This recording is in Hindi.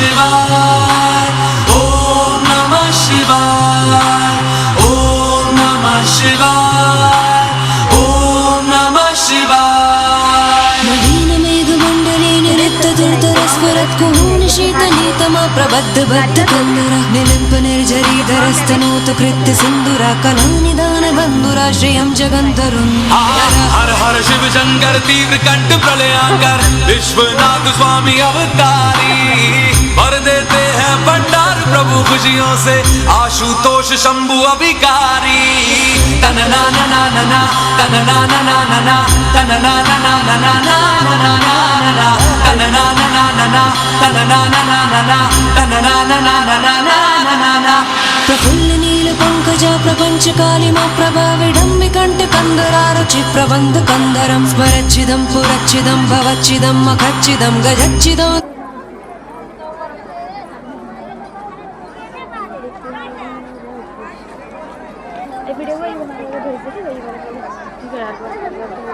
शिवाय ओम नमः शिवाय ओम नमः शिवाय ओम नमः शिवाय नवीन मेघमण्डले निरृत्तदुर्धरस्फुरत्कुहूनि शीतनीतमा प्रबद्ध बद्ध कन्दर निलिम्प निर्झरीधरस्तनोत कृत्य सिन्दुरा कलानिदान बन्धुरा श्रियं जगन्तरुन् हर हर शिव शंकर तीव्र कंठ प्रलयांकर विश्वनाथ स्वामी अवतारी भर देते हैं भंडार प्रभु खुशियों से आशुतोष शंभु अभिकारी तन ना ना ना ना ना तन ना ना ना ना ना तन ना ना ना ना ना ना ना ना ना तन ना ना ना ना ना तन ना ना ना ना ना तन ना ना ना ना ना ना ना प्रफुल्ल नील पंकजा प्रपंच कालिमा प्रभा विडम्बि कंठ कंदरारुचि प्रबंध कंदरं स्मरच्चिदं पुरच्चिदं भवच्चिदं मखच्चिदं गजच्चिदं वीडियो वही बना रहे थे, भेज देते वही वाला